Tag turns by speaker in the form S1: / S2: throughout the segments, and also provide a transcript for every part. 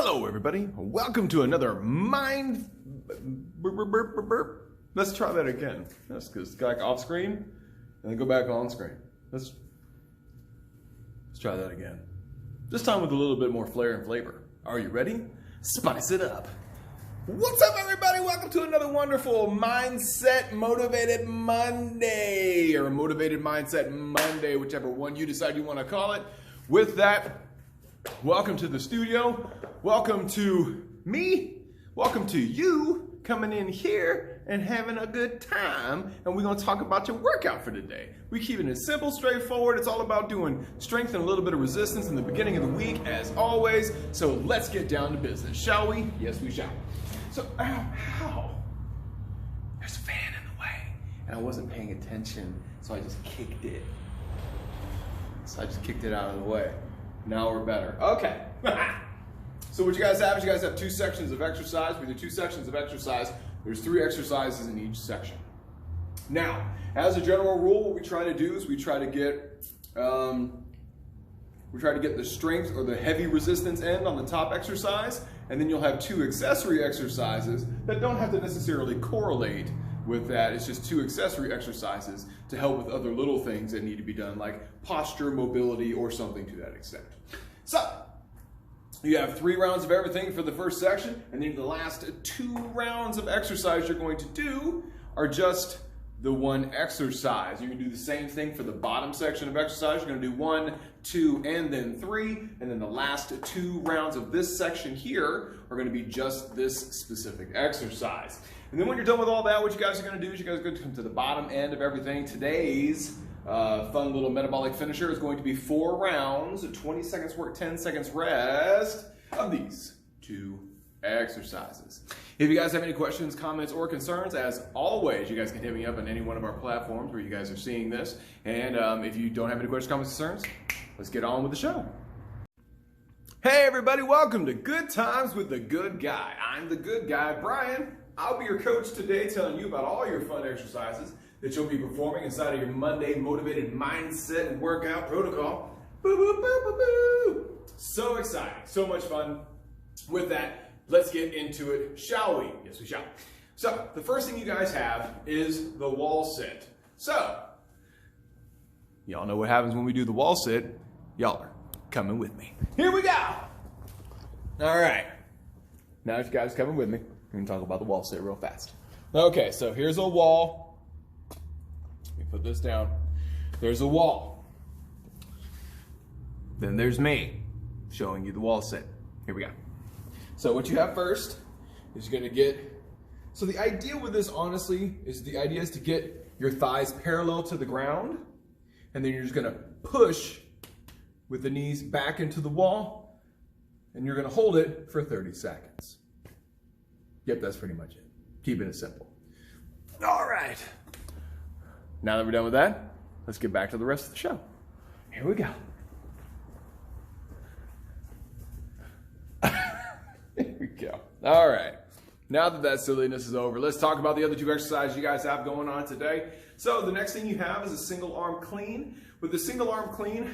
S1: Hello everybody, welcome to another mind... Let's try that again. Let's go back off screen and then go back on screen. Let's try that again. This time with a little bit more flair and flavor. Are you ready? Spice it up. What's up everybody? Welcome to another wonderful Mindset Motivated Monday, or Motivated Mindset Monday, whichever one you decide you want to call it. With that, welcome to the studio. Welcome to me. Welcome to you coming in here and having a good time. And we're going to talk about your workout for today. We keep it simple, straightforward. It's all about doing strength and a little bit of resistance in the beginning of the week, as always. So let's get down to business, shall we? Yes, we shall. So, ow. There's a fan in the way. And I wasn't paying attention, so I just kicked it. So I just kicked it out of the way. Now we're better. Okay. So what you guys have is you guys have two sections of exercise. We do two sections of exercise. There's 3 exercises in each section. Now, as a general rule, what we try to do is we try to get the strength or the heavy resistance end on the top exercise, and then you'll have 2 accessory exercises that don't have to necessarily correlate with that. It's just 2 accessory exercises to help with other little things that need to be done, like posture, mobility, or something to that extent. So, you have 3 rounds of everything for the first section, and then the last 2 rounds of exercise you're going to do are just the one exercise. You're going to do the same thing for the bottom section of exercise. You're going to do 1, 2, and then 3, and then the last 2 rounds of this section here are going to be just this specific exercise. And then when you're done with all that, what you guys are going to do is you guys are going to come to the bottom end of everything. Today's fun little metabolic finisher is going to be 4 rounds, 20 seconds work, 10 seconds rest of these 2 exercises. If you guys have any questions, comments, or concerns, as always, you guys can hit me up on any one of our platforms where you guys are seeing this. And if you don't have any questions, comments, concerns, let's get on with the show. Hey everybody, welcome to Good Times with the Good Guy. I'm the good guy, Brian. I'll be your coach today, telling you about all your fun exercises that you'll be performing inside of your Monday Motivated Mindset and Workout Protocol. Boo, boo, boo, boo, boo. So exciting, so much fun. With that, let's get into it, shall we? Yes, we shall. So, the first thing you guys have is the wall sit. So, y'all know what happens when we do the wall sit. Y'all are coming with me. Here we go. All right. Now, if you guys are coming with me, we're going to talk about the wall sit real fast. Okay, so here's a wall. Let me put this down. There's a wall. Then there's me showing you the wall sit. Here we go. So what you have first is you're going to get, so the idea with this honestly is the idea is to get your thighs parallel to the ground, and then you're just going to push with the knees back into the wall, and you're going to hold it for 30 seconds. Yep, that's pretty much it. Keeping it simple. All right. Now that we're done with that, let's get back to the rest of the show. Here we go. Here we go. All right. Now that silliness is over, let's talk about the other 2 exercises you guys have going on today. So the next thing you have is a single arm clean. With the single arm clean,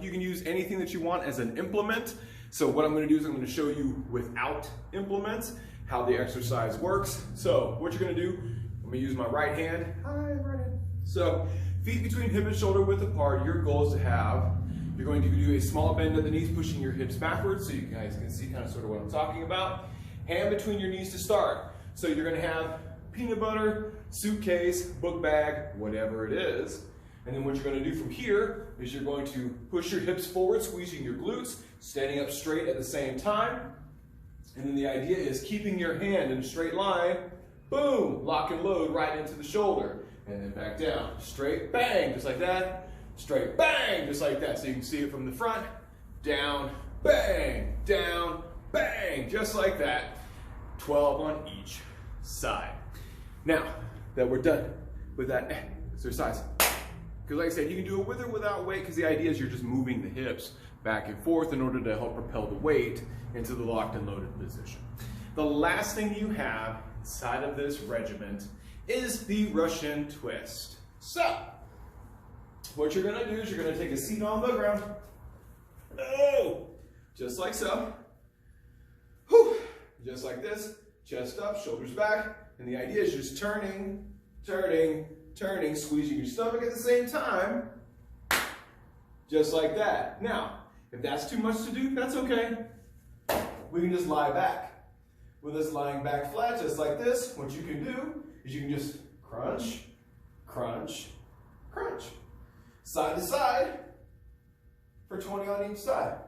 S1: you can use anything that you want as an implement. So what I'm going to do is I'm going to show you without implements how the exercise works. So what you're going to do, I'm going to use my right hand. Hi, right hand. So feet between hip and shoulder width apart. Your goal is to have, you're going to do a small bend at the knees, pushing your hips backwards, so you guys can see kind of sort of what I'm talking about. Hand between your knees to start. So you're going to have peanut butter, suitcase, book bag, whatever it is. And then what you're going to do from here is you're going to push your hips forward, squeezing your glutes, standing up straight at the same time. And then the idea is keeping your hand in a straight line, boom, lock and load right into the shoulder. And then back down, straight, bang, just like that. Straight, bang, just like that. So you can see it from the front, down, bang, just like that. 12 on each side. Now that we're done with that exercise, because like I said, you can do it with or without weight, because the idea is you're just moving the hips back and forth in order to help propel the weight into the locked and loaded position. The last thing you have inside of this regiment is the Russian twist. So, what you're going to do is you're going to take a seat on the ground. Oh, just like so. just like this, chest up, shoulders back, and the idea is just turning, turning, turning, squeezing your stomach at the same time, just like that. Now, if that's too much to do, that's okay. We can just lie back. With us lying back flat, just like this, what you can do is you can just crunch, crunch, crunch. Side to side for 20 on each side.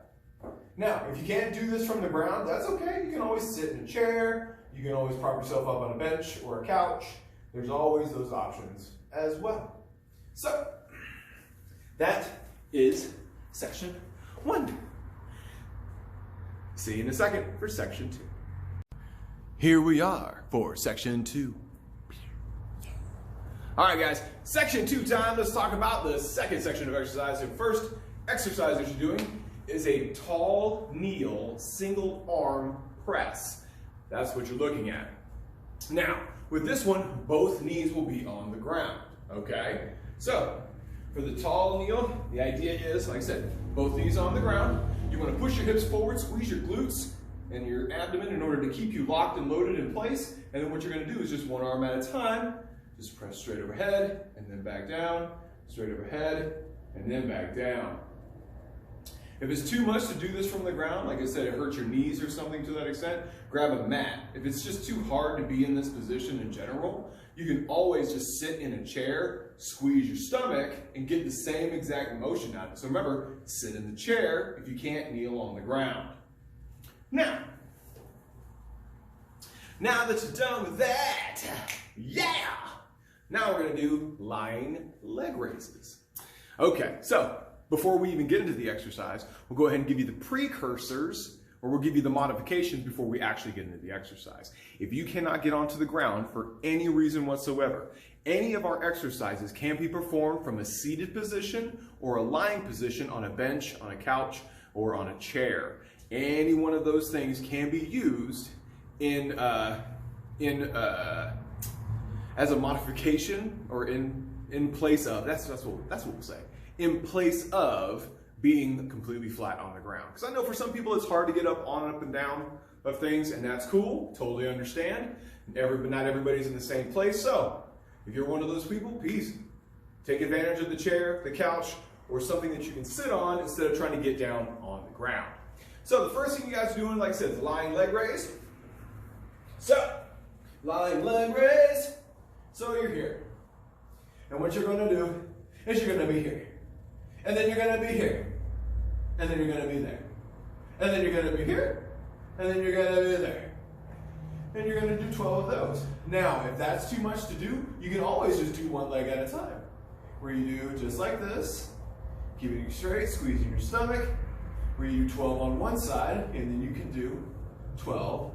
S1: Now, if you can't do this from the ground, that's okay. You can always sit in a chair. You can always prop yourself up on a bench or a couch. There's always those options as well. So, that is section 1. See you in a second for section 2. Here we are for section 2. All right, guys, section 2 time. Let's talk about the second section of exercise. The first exercise that you're doing is a tall kneel single arm press. That's what you're looking at. Now, with this one, both knees will be on the ground, okay? So, for the tall kneel, the idea is, like I said, both knees on the ground. You want to push your hips forward, squeeze your glutes and your abdomen in order to keep you locked and loaded in place. And then what you're going to do is just one arm at a time. Just press straight overhead and then back down, straight overhead and then back down. If it's too much to do this from the ground, like I said, it hurts your knees or something to that extent, grab a mat. If it's just too hard to be in this position in general, you can always just sit in a chair, squeeze your stomach, and get the same exact motion out of it. So remember, sit in the chair if you can't kneel on the ground. Now that you're done with that, yeah! Now we're gonna do lying leg raises. Okay, so before we even get into the exercise, we'll go ahead and give you the precursors, or we'll give you the modifications before we actually get into the exercise. If you cannot get onto the ground for any reason whatsoever, any of our exercises can be performed from a seated position or a lying position on a bench, on a couch, or on a chair. Any one of those things can be used as a modification or in place of, that's what we'll say, in place of being completely flat on the ground. Because I know for some people it's hard to get up on and up and down of things, and that's cool, totally understand. But not everybody's in the same place, so if you're one of those people, please take advantage of the chair, the couch, or something that you can sit on instead of trying to get down on the ground. So the first thing you guys are doing, like I said, is lying leg raise. So, lying leg raise. So you're here. And what you're going to do is you're going to be here. And then you're going to be here. And then you're going to be there. And then you're going to be here. And then you're going to be there. And you're going to do 12 of those. Now, if that's too much to do, you can always just do one leg at a time. Where you do just like this, keeping you straight, squeezing your stomach. Where you do 12 on one side, and then you can do 12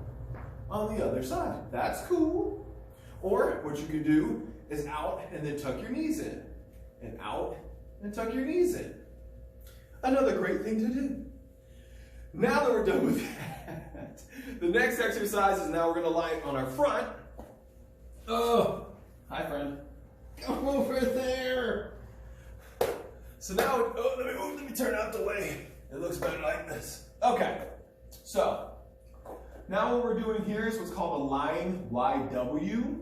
S1: on the other side. That's cool. Or what you can do is out and then tuck your knees in. And out and tuck your knees in. Another great thing to do. Now that we're done with that, the next exercise is now we're going to lie on our front. Oh, hi friend. Come over there. So now, let me turn out the way. It looks better like this. Okay, so now what we're doing here is what's called a lying YW.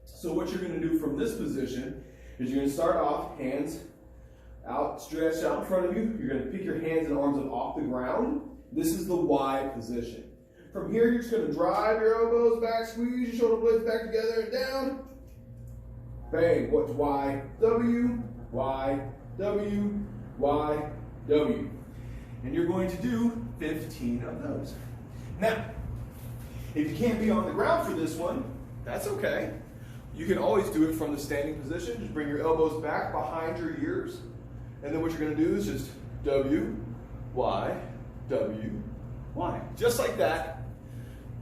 S1: So what you're going to do from this position is you're going to start off, hands out, stretched out in front of you. You're going to pick your hands and arms up off the ground. This is the Y position. From here, you're just going to drive your elbows back, squeeze your shoulder blades back together and down. Bang, what's Y, W, Y, W, Y, W. And you're going to do 15 of those. Now, if you can't be on the ground for this one, that's okay. You can always do it from the standing position. Just bring your elbows back behind your ears. And then what you're going to do is just W, Y, W, Y. Just like that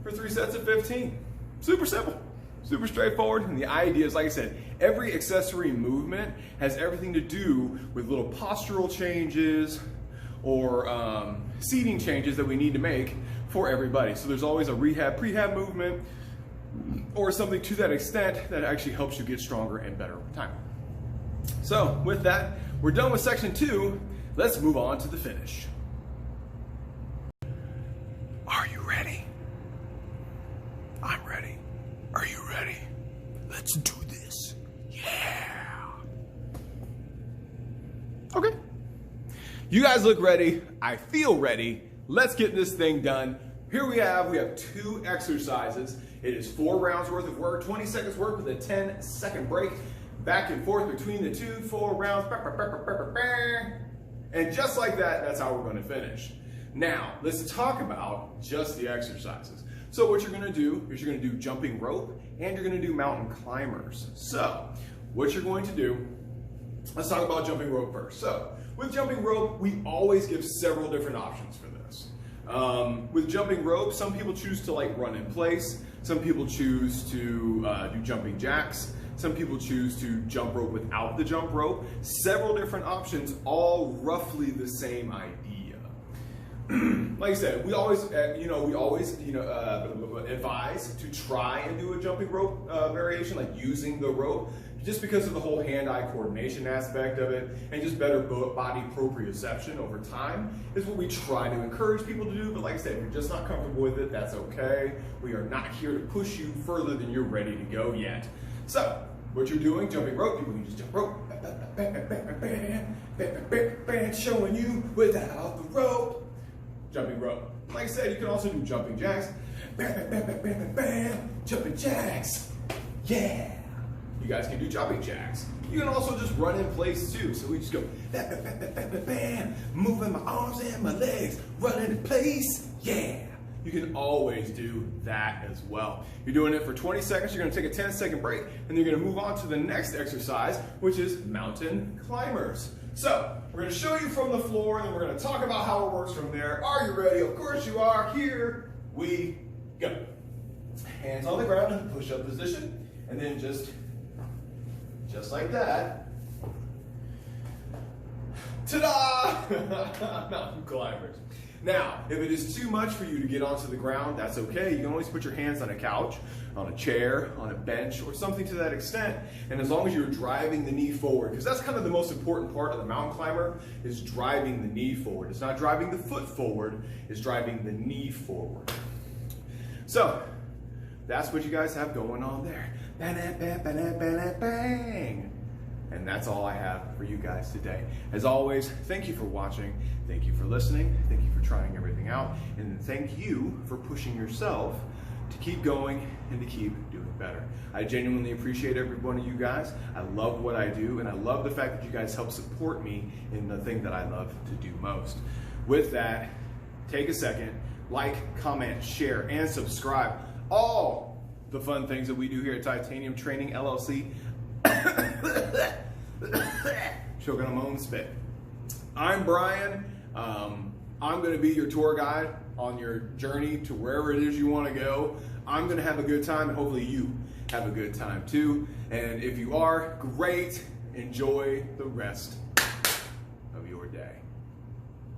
S1: for 3 sets of 15. Super simple, super straightforward. And the idea is, like I said, every accessory movement has everything to do with little postural changes or seating changes that we need to make for everybody. So there's always a rehab, prehab movement or something to that extent that actually helps you get stronger and better over time. So with that, we're done with section 2. Let's move on to the finish. Are you ready? You guys look ready. I feel ready. Let's get this thing done. Here we have 2 exercises. It is 4 rounds worth of work, 20 seconds work with a 10-second break. Back and forth between the 2, 4 rounds. And just like that, that's how we're going to finish. Now, let's talk about just the exercises. So what you're going to do is you're going to do jumping rope and you're going to do mountain climbers. So what you're going to do, let's talk about jumping rope first. So with jumping rope, we always give several different options for this. With jumping rope, some people choose to like run in place. Some people choose to do jumping jacks. Some people choose to jump rope without the jump rope. Several different options, all roughly the same idea. Like I said, we always advise to try and do a jumping rope variation, like using the rope, just because of the whole hand-eye coordination aspect of it, and just better body proprioception over time is what we try to encourage people to do. But like I said, if you're just not comfortable with it, that's okay. We are not here to push you further than you're ready to go yet. So what you're doing, jumping rope, people can just jump rope, showing you without the rope. Jumping rope. Like I said, you can also do jumping jacks. Jumping jacks. Yeah. You guys can do jumping jacks. You can also just run in place too. So we just go moving my arms and my legs, running in place. Yeah. You can always do that as well. You're doing it for 20 seconds. You're going to take a 10-second break, and you're going to move on to the next exercise, which is mountain climbers. So we're going to show you from the floor, and then we're going to talk about how it works from there. Are you ready? Of course you are. Here we go. Hands on the ground in push-up position, and then just like that. Ta-da! Mountain climbers. Now, if it is too much for you to get onto the ground, that's okay. You can always put your hands on a couch, on a chair, on a bench, or something to that extent. And as long as you're driving the knee forward, because that's kind of the most important part of the mountain climber, is driving the knee forward. It's not driving the foot forward, it's driving the knee forward. So, that's what you guys have going on there. Bang! And that's all I have for you guys today. As always, thank you for watching. Thank you for listening. Thank you for trying everything out. And thank you for pushing yourself to keep going and to keep doing better. I genuinely appreciate every one of you guys. I love what I do, and I love the fact that you guys help support me in the thing that I love to do most. With that, take a second, like, comment, share, and subscribe. All the fun things that we do here at Titanium Training LLC. Choking on my own spit. I'm Brian. I'm going to be your tour guide on your journey to wherever it is you want to go. I'm going to have a good time, and hopefully you have a good time too. And if you are, great. Enjoy the rest